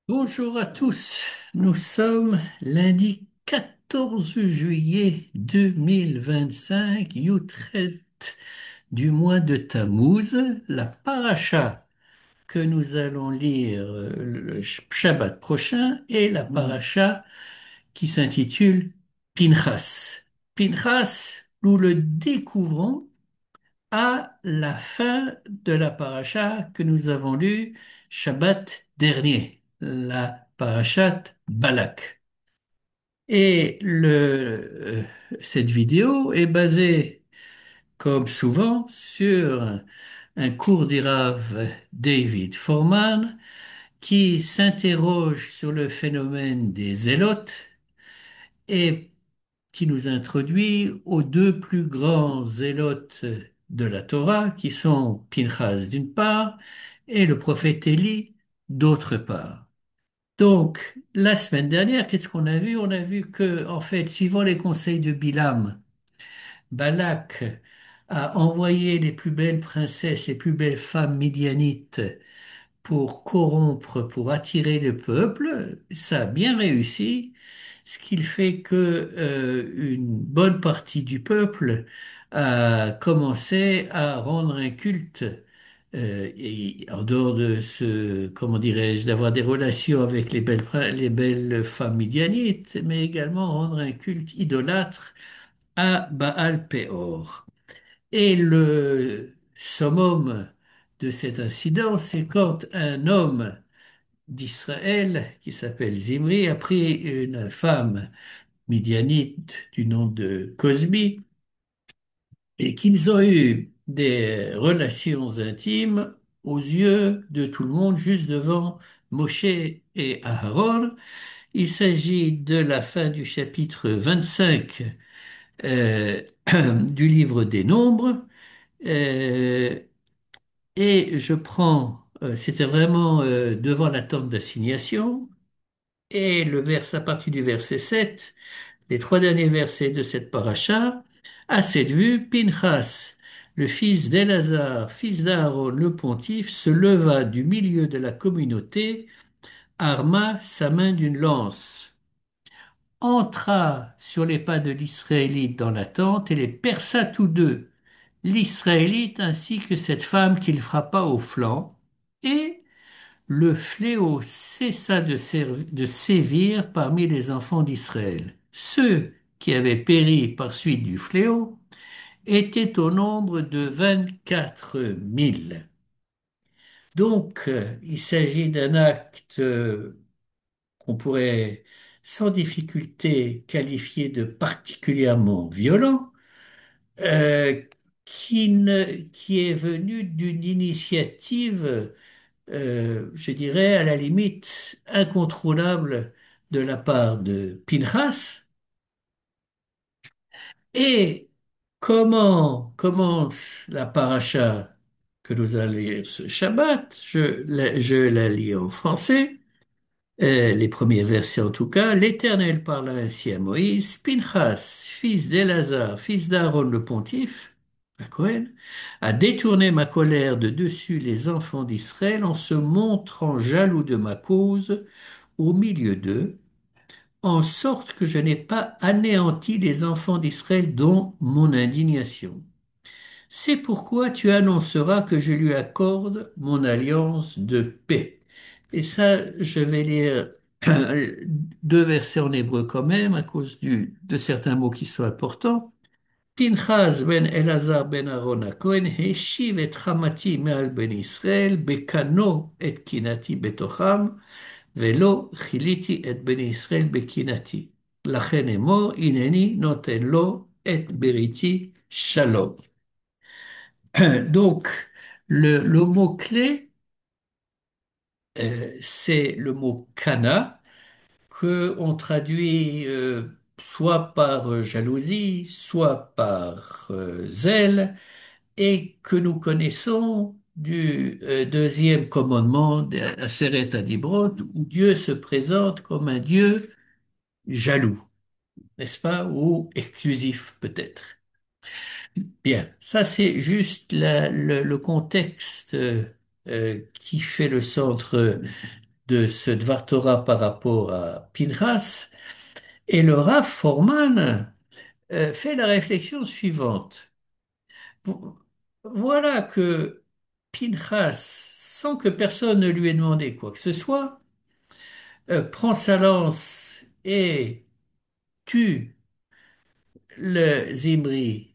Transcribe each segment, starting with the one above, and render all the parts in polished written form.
Bonjour à tous, nous sommes lundi 14 juillet 2025, Yutret du mois de Tammuz. La paracha que nous allons lire le Shabbat prochain est la Hmm. paracha qui s'intitule Pinchas. Pinchas, nous le découvrons à la fin de la paracha que nous avons lue Shabbat dernier, la parachat Balak. Et cette vidéo est basée, comme souvent, sur un cours du Rav David Foreman qui s'interroge sur le phénomène des zélotes et qui nous introduit aux deux plus grands zélotes de la Torah, qui sont Pinchas d'une part et le prophète Élie d'autre part. Donc, la semaine dernière, qu'est-ce qu'on a vu? On a vu que, en fait, suivant les conseils de Bilam, Balak a envoyé les plus belles princesses, les plus belles femmes midianites pour corrompre, pour attirer le peuple. Ça a bien réussi, ce qui fait que une bonne partie du peuple a commencé à rendre un culte. Et en dehors de comment dirais-je, d'avoir des relations avec les belles femmes midianites, mais également rendre un culte idolâtre à Baal Péor. Et le summum de cet incident, c'est quand un homme d'Israël, qui s'appelle Zimri, a pris une femme midianite du nom de Cosbi, et qu'ils ont eu des relations intimes aux yeux de tout le monde, juste devant Moshe et Aaron. Il s'agit de la fin du chapitre 25 euh, du livre des Nombres. Euh, et je prends, c'était vraiment devant la tente d'assignation, et à partir du verset 7, les trois derniers versets de cette paracha, à cette vue, Pinchas, le fils d'Élazar, fils d'Aaron le pontife, se leva du milieu de la communauté, arma sa main d'une lance, entra sur les pas de l'Israélite dans la tente et les perça tous deux, l'Israélite ainsi que cette femme qu'il frappa au flanc, et le fléau cessa de sévir parmi les enfants d'Israël. Ceux qui avaient péri par suite du fléau étaient au nombre de 24 000. Donc, il s'agit d'un acte qu'on pourrait sans difficulté qualifier de particulièrement violent, euh, qui est venu d'une initiative, je dirais, à la limite incontrôlable de la part de Pinchas. Et comment commence la paracha que nous allons lire ce Shabbat? Je la lis en français. Les premiers versets en tout cas. L'Éternel parla ainsi à Moïse: Pinchas, fils d'Élazar, fils d'Aaron le pontife, à Cohen, a détourné ma colère de dessus les enfants d'Israël en se montrant jaloux de ma cause au milieu d'eux, en sorte que je n'ai pas anéanti les enfants d'Israël dont mon indignation. C'est pourquoi tu annonceras que je lui accorde mon alliance de paix. Et ça, je vais lire deux versets en hébreu quand même, à cause de certains mots qui sont importants. Pinchas ben Elazar ben Aaron הכהן השיב את חמתי מעל בן ישראל, בקנו את קנאתי בתוכם, ולא כיליתי את בני ישראל בקנאתי. לכן אמור, הנני נותן לו את בריתי שלום. Donc, le mot-clé, c'est le mot kana, que on traduit soit par jalousie, soit par zèle, et que nous connaissons du deuxième commandement d'Aseret Adibrot, où Dieu se présente comme un Dieu jaloux, n'est-ce pas, ou exclusif peut-être. Bien, ça c'est juste le contexte qui fait le centre de ce Dvar Torah par rapport à Pinchas, et le Rav Forman fait la réflexion suivante. Vo- Voilà que Pinchas, sans que personne ne lui ait demandé quoi que ce soit, prend sa lance et tue le Zimri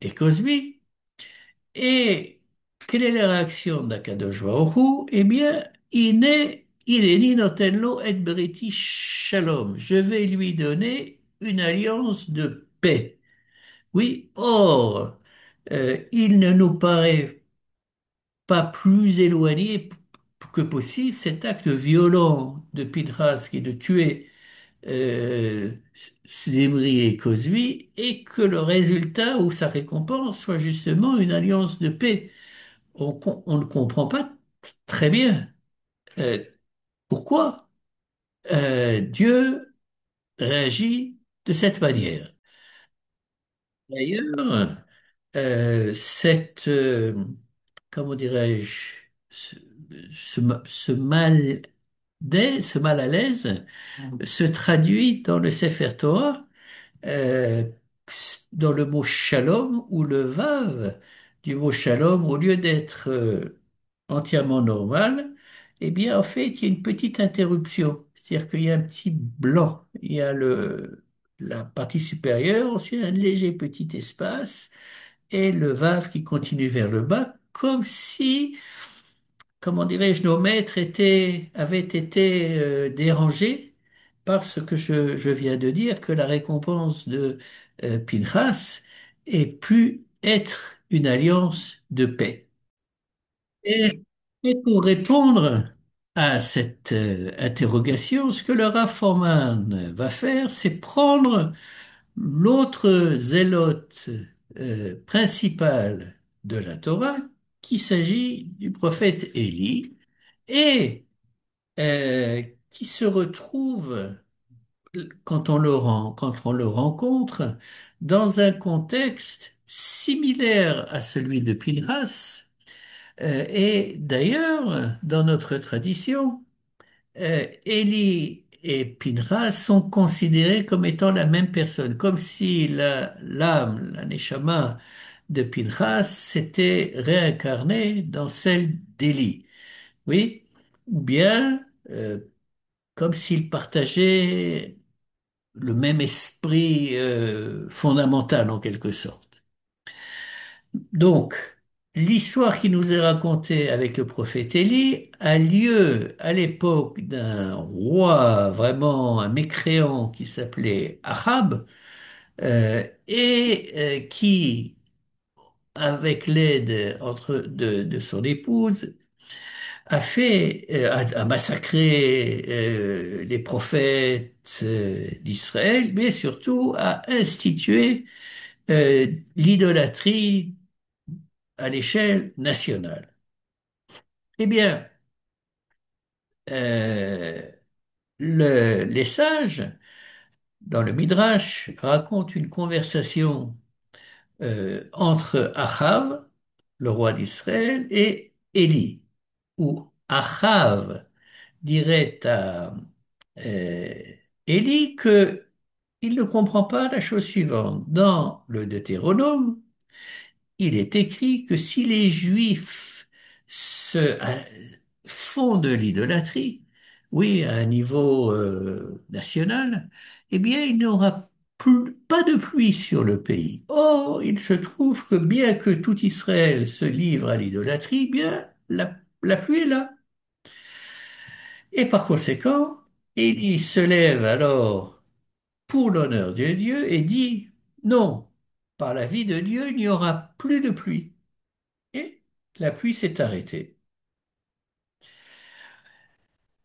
et Cosbi. Et quelle est la réaction d'Akadosh Baruch Hu? Eh bien, il est ni notenlo et beriti shalom. Je vais lui donner une alliance de paix. Oui, or, il ne nous paraît pas plus éloigné que possible cet acte violent de Pinchas qui est de tuer euh, Zimri et Cosbi et que le résultat ou sa récompense soit justement une alliance de paix. On ne comprend pas très bien euh, pourquoi Dieu réagit de cette manière. D'ailleurs, comment dirais-je, ce mal à l'aise se traduit dans le Sefer Torah euh, dans le mot shalom ou le vav du mot shalom, au lieu d'être entièrement normal, eh bien, en fait, il y a une petite interruption. C'est-à-dire qu'il y a un petit blanc. Il y a la partie supérieure, ensuite un léger petit espace et le vav qui continue vers le bas, comme si, comment dirais-je, nos maîtres avaient été dérangés par ce que je viens de dire, que la récompense de Pinchas ait pu être une alliance de paix. Et pour répondre à cette interrogation, ce que le Rav Forman va faire, c'est prendre l'autre zélote principal de la Torah, qu'il s'agit du prophète Élie, et qui se retrouve, quand on le rencontre, dans un contexte similaire à celui de Pinchas. Et d'ailleurs, dans notre tradition, Élie et Pinchas sont considérés comme étant la même personne, comme si l'âme, la neshama de Pinchas s'était réincarnée dans celle d'Élie. Oui, ou bien comme s'ils partageaient le même esprit fondamental en quelque sorte. Donc, l'histoire qui nous est racontée avec le prophète Élie a lieu à l'époque d'un roi, vraiment un mécréant qui s'appelait Achab, et qui, avec l'aide de son épouse, a massacré les prophètes d'Israël, mais surtout a institué l'idolâtrie à l'échelle nationale. Eh bien, euh, les sages, dans le Midrash, racontent une conversation entre Achav, le roi d'Israël, et Élie, où Achav dirait à euh, Élie que il ne comprend pas la chose suivante. Dans le Deutéronome, il est écrit que si les Juifs font de l'idolâtrie, oui, à un niveau national, eh bien, il n'y aura pas de pluie sur le pays. Or, il se trouve que bien que tout Israël se livre à l'idolâtrie, eh bien, la pluie est là. Et par conséquent, il se lève alors pour l'honneur de Dieu et dit, non, par la vie de Dieu, il n'y aura plus de pluie. Et la pluie s'est arrêtée.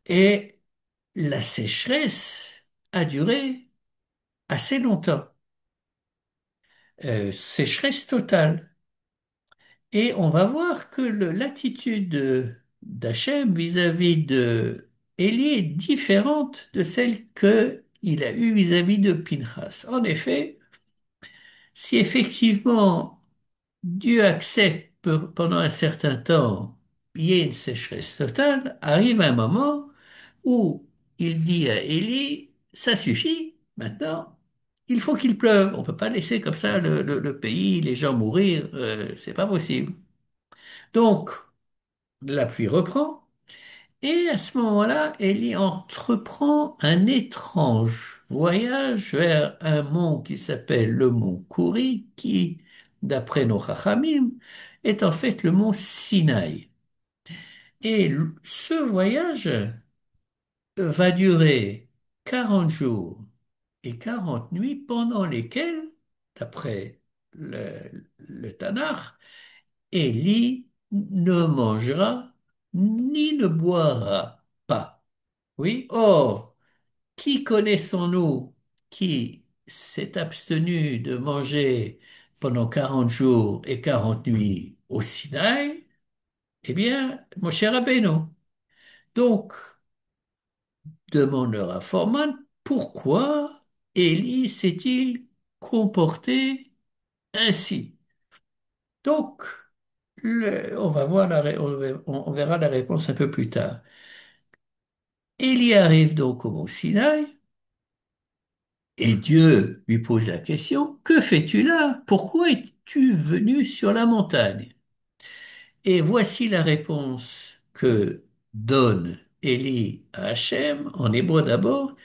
Et la sécheresse a duré assez longtemps. Sécheresse totale. Et on va voir que l'attitude d'Hachem vis-à-vis de Élie est différente de celle que il a eue vis-à-vis de Pinchas. En effet, si effectivement Dieu accepte pendant un certain temps, il y ait une sécheresse totale, arrive un moment où il dit à Élie, ça suffit, maintenant, il faut qu'il pleuve. On ne peut pas laisser comme ça le pays, les gens mourir, c'est pas possible. Donc, la pluie reprend, et à ce moment-là, Élie entreprend un étrange voyage vers un mont qui s'appelle le mont Kouri, qui, d'après nos Chachamim, est en fait le mont Sinaï. Et ce voyage va durer 40 jours et 40 nuits pendant lesquelles, d'après le Tanakh, Élie ne mangera ni ne boira pas. Oui, or, qui connaissons-nous qui s'est abstenu de manger pendant 40 jours et 40 nuits au Sinaï? Eh bien, mon cher Rabbeinu. Donc, demande le Rafforman, pourquoi Élie s'est-il comporté ainsi? Donc, on va voir on verra la réponse un peu plus tard. Élie arrive donc au mont Sinaï et Dieu lui pose la question, que fais-tu là? Pourquoi es-tu venu sur la montagne? Et voici la réponse que donne Élie à Hachem, en hébreu d'abord.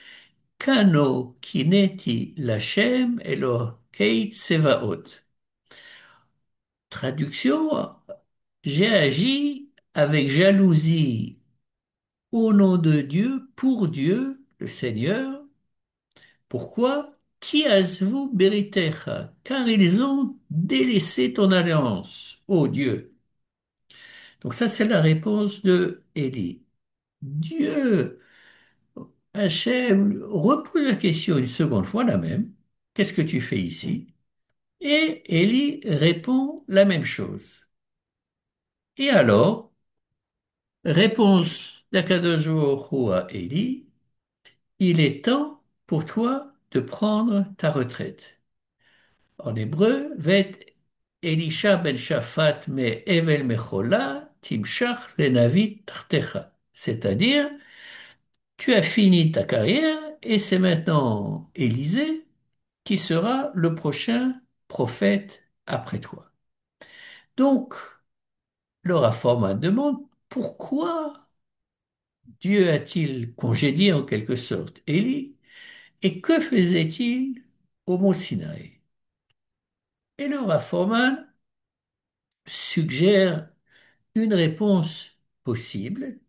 Kano kineti Lachem Elohei Tsevaot. Traduction, j'ai agi avec jalousie au nom de Dieu, pour Dieu, le Seigneur. Pourquoi? Qui asvu beritecha, car ils ont délaissé ton alliance, ô Dieu. Donc ça, c'est la réponse de Élie. Dieu, Hachem, repose la question une seconde fois, la même. Qu'est-ce que tu fais ici? Et Élie répond la même chose. Et alors, réponse d'Akadosh Baruch Hu à Élie, il est temps pour toi de prendre ta retraite. En hébreu, vet Elisha ben Shaphat me Evel Mechola timshach lenavit tartecha. C'est-à-dire, tu as fini ta carrière et c'est maintenant Élisée qui sera le prochain prophète après toi. Donc, le Rafforman demande pourquoi Dieu a-t-il congédié en quelque sorte Élie et que faisait-il au mont Sinaï? Et le Rafforman suggère une réponse possible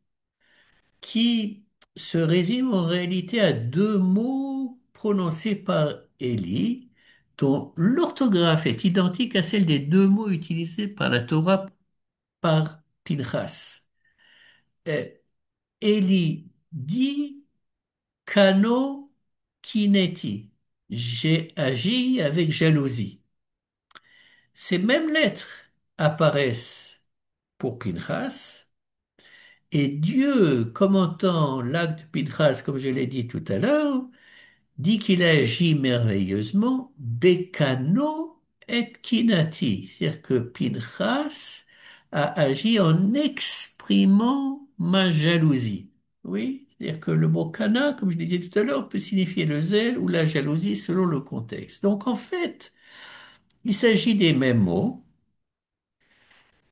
qui se résume en réalité à deux mots prononcés par Élie, dont l'orthographe est identique à celle des deux mots utilisés par la Torah par Pinchas. Euh, Élie dit Kano kineti. J'ai agi avec jalousie. Ces mêmes lettres apparaissent pour Pinchas et Dieu, commentant l'acte de Pinchas, comme je l'ai dit tout à l'heure, dit qu'il a agi merveilleusement Bekano et kinati. C'est-à-dire que Pinchas a agi en exprimant ma jalousie. Oui, c'est-à-dire que le mot kana, comme je l'ai dit tout à l'heure, peut signifier le zèle ou la jalousie selon le contexte. Donc en fait, il s'agit des mêmes mots.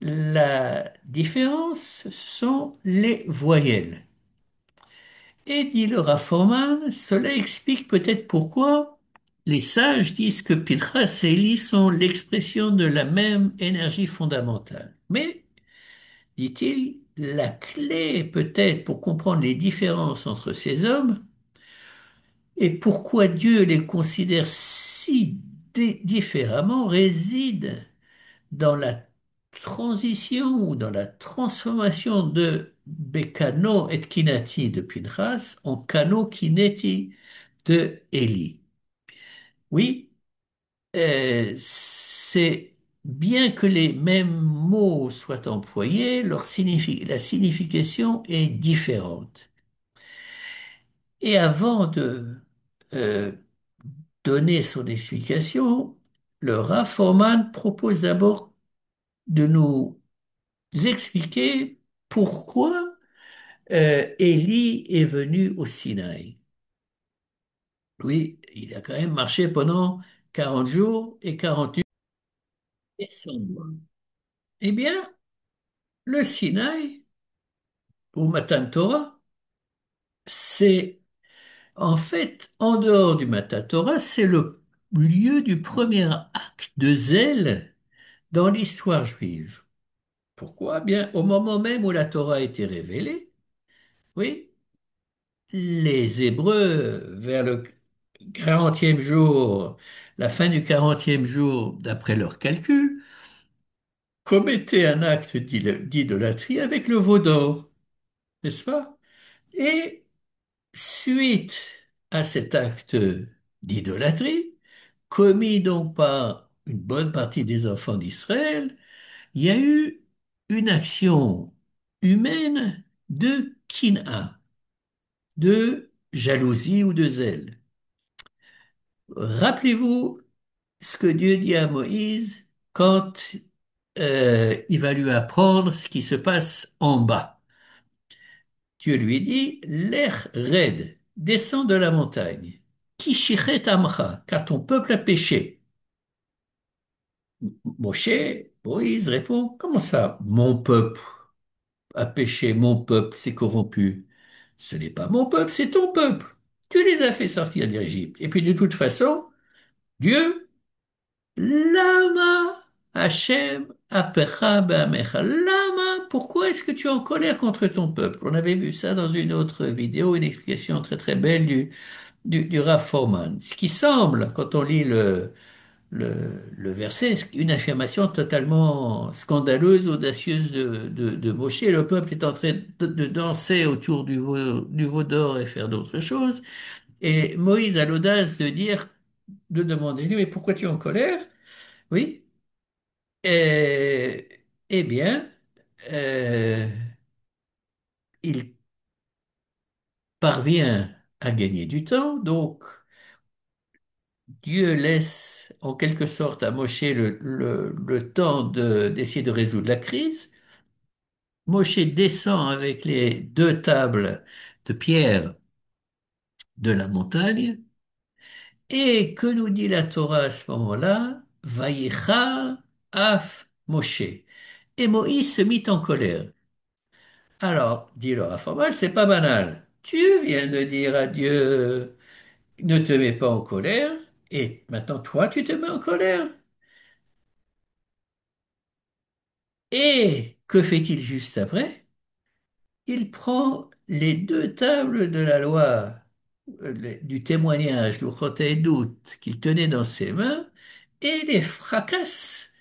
La différence, ce sont les voyelles. Et dit le Raffoman, cela explique peut-être pourquoi les sages disent que Pinchas et Élie sont l'expression de la même énergie fondamentale. Mais, dit-il, la clé peut-être pour comprendre les différences entre ces hommes et pourquoi Dieu les considère si différemment réside dans la transition ou dans la transformation de Bekano et Kinati de Pinchas en Kano Kineti de Élie. Oui, c'est bien que les mêmes mots soient employés, la signification est différente. Et avant de euh, donner son explication, le Rav Forman propose d'abord de nous expliquer pourquoi Élie est venu au Sinaï. Oui, il a quand même marché pendant 40 jours et 40 nuits et 100 mois. Eh bien, le Sinaï, ou Matan Torah, c'est en fait, en dehors du Matan Torah, c'est le lieu du premier acte de zèle dans l'histoire juive. Pourquoi? Bien, au moment même où la Torah a été révélée, oui, les Hébreux, vers le 40e jour, la fin du 40e jour, d'après leurs calculs, commettaient un acte d'idolâtrie avec le veau d'or, n'est-ce pas? Et suite à cet acte d'idolâtrie, commis donc par une bonne partie des enfants d'Israël, il y a eu une action humaine de kina, de jalousie ou de zèle. Rappelez-vous ce que Dieu dit à Moïse quand il va lui apprendre ce qui se passe en bas. Dieu lui dit, Lech red, descends de la montagne. Kishichet amcha, car ton peuple a péché. Moshe, Moïse répond, comment ça, mon peuple a péché, mon peuple s'est corrompu? Ce n'est pas mon peuple, c'est ton peuple. Tu les as fait sortir d'Égypte. Et puis de toute façon, Dieu, Lama Hachem apecha be'amecha. Lama, pourquoi est-ce que tu es en colère contre ton peuple? On avait vu ça dans une autre vidéo, une explication très très belle du Rav Foreman. Ce qui semble, quand on lit le, le verset, une affirmation totalement scandaleuse, audacieuse de Moshe. Le peuple est en train de danser autour du veau d'or et faire d'autres choses. Et Moïse a l'audace de dire, de demander, lui, mais pourquoi tu es en colère? Oui. Et, eh bien, euh, il parvient à gagner du temps, donc Dieu laisse en quelque sorte à Moshe le temps d'essayer de résoudre la crise. Moshe descend avec les deux tables de pierre de la montagne, et que nous dit la Torah à ce moment-là? Vayichar af Moshe. Et Moïse se mit en colère. Alors, dit le Raffamal, c'est pas banal. Tu viens de dire à Dieu, ne te mets pas en colère, et maintenant toi tu te mets en colère. Et que fait-il juste après? Il prend les deux tables de la loi, du témoignage, le doute qu'il tenait dans ses mains, et les fracasse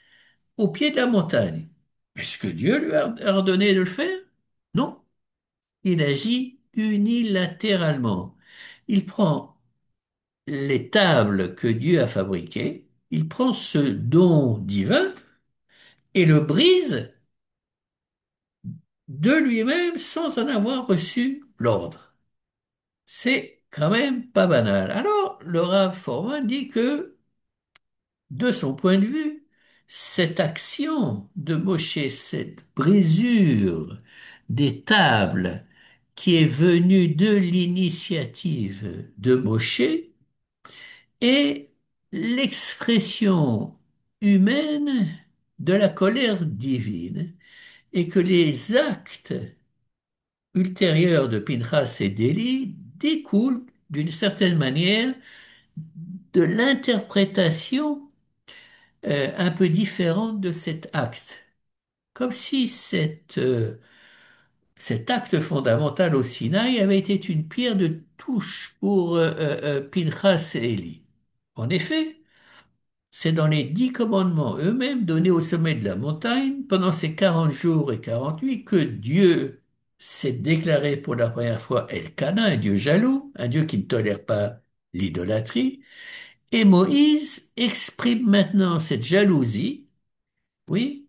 au pied de la montagne. Est-ce que Dieu lui a ordonné de le faire? Non, il agit unilatéralement. Il prend les tables que Dieu a fabriquées, il prend ce don divin et le brise de lui-même sans en avoir reçu l'ordre. C'est quand même pas banal. Alors, le Rav Forman dit que, de son point de vue, cette action de Moshe, cette brisure des tables qui est venue de l'initiative de Moshe est l'expression humaine de la colère divine et que les actes ultérieurs de Pinchas et d'Élie découlent d'une certaine manière de l'interprétation un peu différente de cet acte. Comme si cet acte fondamental au Sinaï avait été une pierre de touche pour Pinchas et Élie. En effet, c'est dans les 10 commandements eux-mêmes donnés au sommet de la montagne pendant ces 40 jours et 40 nuits que Dieu s'est déclaré pour la première fois Elkana, un Dieu jaloux, un Dieu qui ne tolère pas l'idolâtrie. Et Moïse exprime maintenant cette jalousie, oui,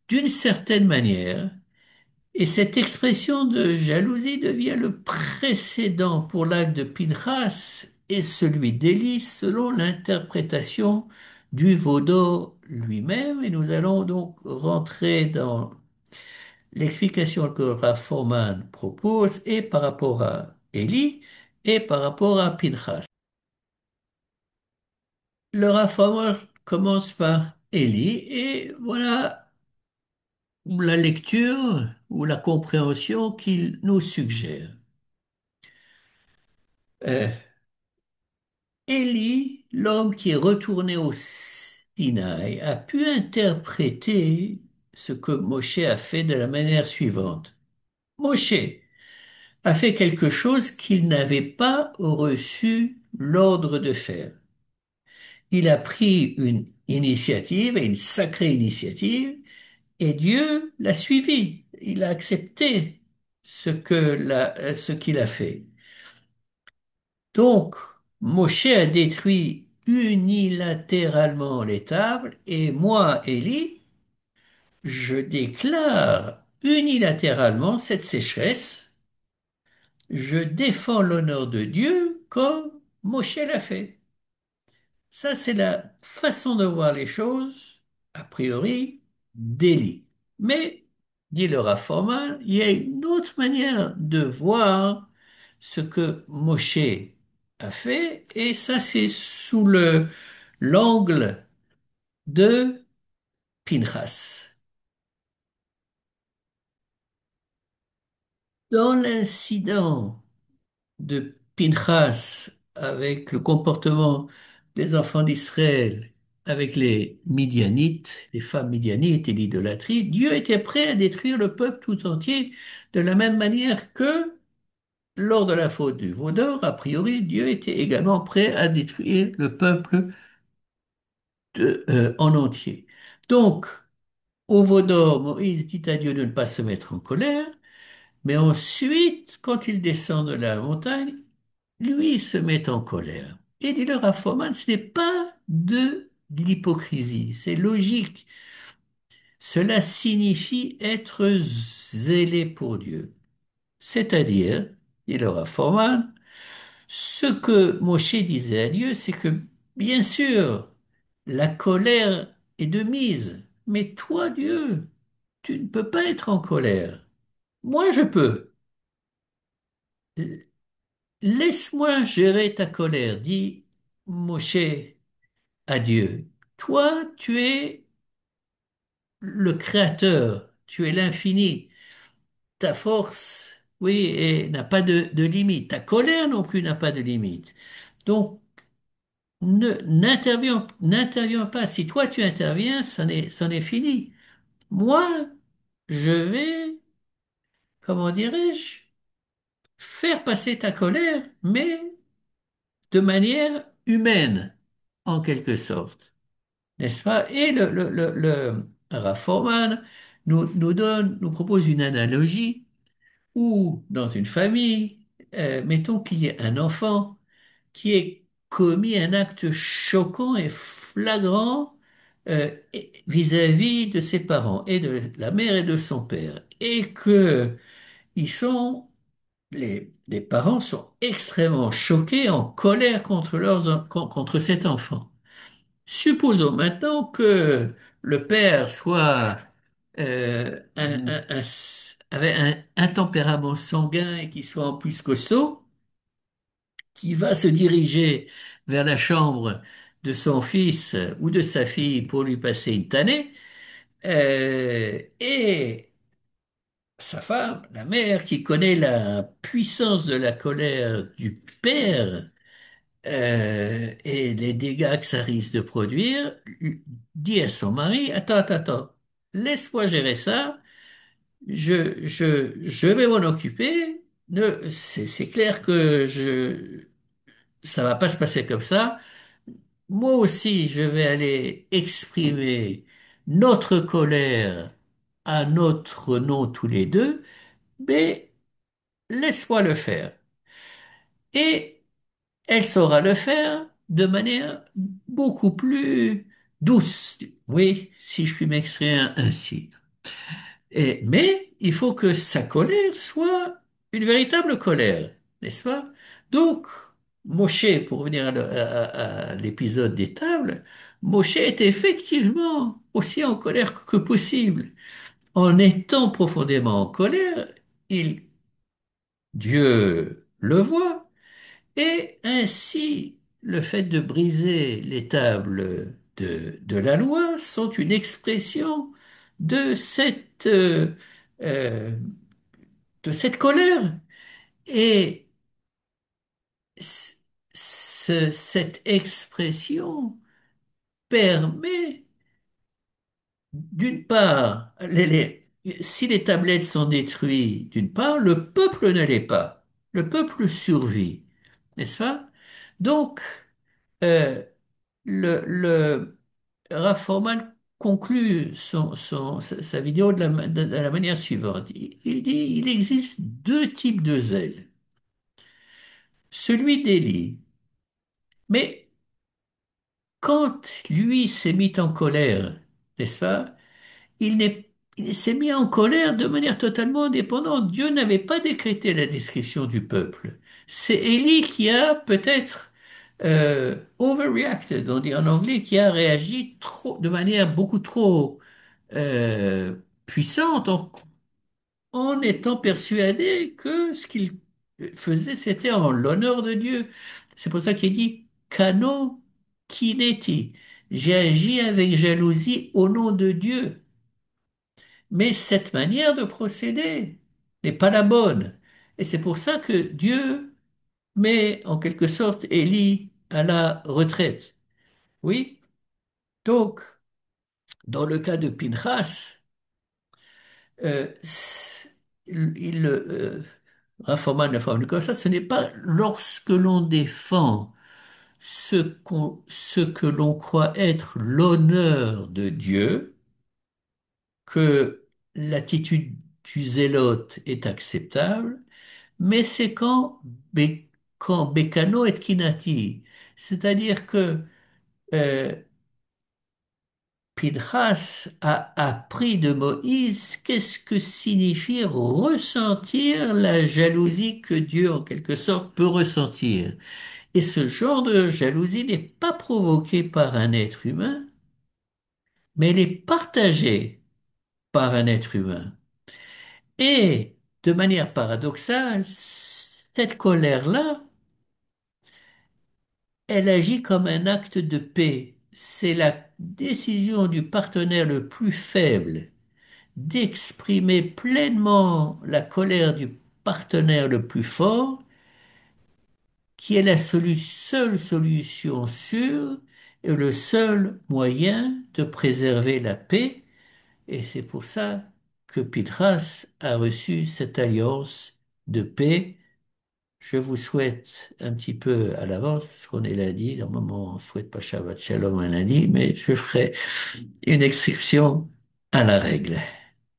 d'une certaine manière. Et cette expression de jalousie devient le précédent pour l'acte de Pinchas et celui d'Élie selon l'interprétation du Vaudor lui-même. Et nous allons donc rentrer dans l'explication que Rav Foreman propose est par rapport à Élie et par rapport à Pinchas. Le Rav Foreman commence par Élie et voilà la lecture ou la compréhension qu'il nous suggère. Euh, Élie, l'homme qui est retourné au Sinaï, a pu interpréter ce que Moshe a fait de la manière suivante. Moshe a fait quelque chose qu'il n'avait pas reçu l'ordre de faire. Il a pris une initiative, et une sacrée initiative, et Dieu l'a suivi. Il a accepté ce qu'il a fait. Donc, Moshe a détruit unilatéralement les tables, et moi, Élie, je déclare unilatéralement cette sécheresse. Je défends l'honneur de Dieu comme Moshe l'a fait. Ça, c'est la façon de voir les choses, a priori, d'Élie. Mais, dit le Rav Foreman, il y a une autre manière de voir ce que Moshe a fait, et ça, c'est sous l'angle de Pinchas. Dans l'incident de Pinchas avec le comportement des enfants d'Israël, avec les Midianites, les femmes midianites et l'idolâtrie, Dieu était prêt à détruire le peuple tout entier de la même manière que lors de la faute du veau d'or, a priori, Dieu était également prêt à détruire le peuple en entier. Donc, au veau d'or, Moïse dit à Dieu de ne pas se mettre en colère, mais ensuite, quand il descend de la montagne, lui il se met en colère. Et dit-leur à Foreman, ce n'est pas de l'hypocrisie, c'est logique. Cela signifie être zélé pour Dieu. C'est-à-dire, dit-leur à Foreman, ce que Moshe disait à Dieu, c'est que, bien sûr, la colère est de mise, mais toi, Dieu, tu ne peux pas être en colère. Moi, je peux. Laisse-moi gérer ta colère, dit Moshe à Dieu. Toi, tu es le créateur, tu es l'infini. Ta force, oui, n'a pas de limite. Ta colère non plus n'a pas de limite. Donc, n'interviens pas. Si toi tu interviens, c'en est fini. Moi, je vais, comment dirais-je, faire passer ta colère, mais de manière humaine, en quelque sorte. N'est-ce pas? Et le Rav Foreman nous propose une analogie où, dans une famille, mettons qu'il y ait un enfant qui ait commis un acte choquant et flagrant vis-à-vis de ses parents, et de la mère et de son père, et que ils sont, les parents sont extrêmement choqués, en colère contre cet enfant. Supposons maintenant que le père soit avait un tempérament sanguin et qu'il soit en plus costaud, qui va se diriger vers la chambre de son fils ou de sa fille pour lui passer une tannée, et sa femme, la mère, qui connaît la puissance de la colère du père, et les dégâts que ça risque de produire, dit à son mari, attends, laisse-moi gérer ça, je vais m'en occuper, c'est clair que ça va pas se passer comme ça, moi aussi je vais aller exprimer notre colère à notre nom tous les deux, mais laisse-moi le faire. Et elle saura le faire de manière beaucoup plus douce. Oui, si je puis m'exprimer ainsi. Mais il faut que sa colère soit une véritable colère, n'est-ce pas? Donc, Moshe, pour revenir à l'épisode des tables, Moshe est effectivement aussi en colère que possible. en étant profondément en colère, il, Dieu le voit, et ainsi le fait de briser les tables de la loi sont une expression de euh, de cette colère. Et c- cette expression permet, d'une part, si les tablettes sont détruites, d'une part, le peuple ne l'est pas. Le peuple survit, n'est-ce pas? Donc, euh, le Raph Forman conclut sa vidéo de la manière suivante. Il dit, il existe deux types de zèle. Celui d'Élie. Mais quand lui s'est mis en colère, n'est-ce pas? Il n'est, il s'est mis en colère de manière totalement indépendante. Dieu n'avait pas décrété la destruction du peuple. C'est Élie qui a peut-être overreacted, on dit en anglais, qui a réagi trop, de manière beaucoup trop puissante en étant persuadé que ce qu'il faisait, c'était en l'honneur de Dieu. C'est pour ça qu'il dit Kano kineti. J'ai agi avec jalousie au nom de Dieu. Mais cette manière de procéder n'est pas la bonne. Et c'est pour ça que Dieu met en quelque sorte Élie à la retraite. Oui? Donc, dans le cas de Pinchas, Rafforman, la forme comme ça, ce n'est pas lorsque l'on défend ce que l'on croit être l'honneur de Dieu que l'attitude du zélote est acceptable, mais c'est quand Beccano et Kinati, c'est-à-dire que euh, Pinchas a appris de Moïse qu'est-ce que signifie ressentir la jalousie que Dieu, en quelque sorte, peut ressentir. Et ce genre de jalousie n'est pas provoquée par un être humain, mais elle est partagée par un être humain. Et, de manière paradoxale, cette colère-là, elle agit comme un acte de paix. C'est la décision du partenaire le plus faible d'exprimer pleinement la colère du partenaire le plus fort, qui est la seule solution sûre et le seul moyen de préserver la paix. Et c'est pour ça que Pinchas a reçu cette alliance de paix. Je vous souhaite un petit peu à l'avance, parce qu'on est lundi, normalement on ne souhaite pas Shabbat Shalom un lundi, mais je ferai une exception à la règle.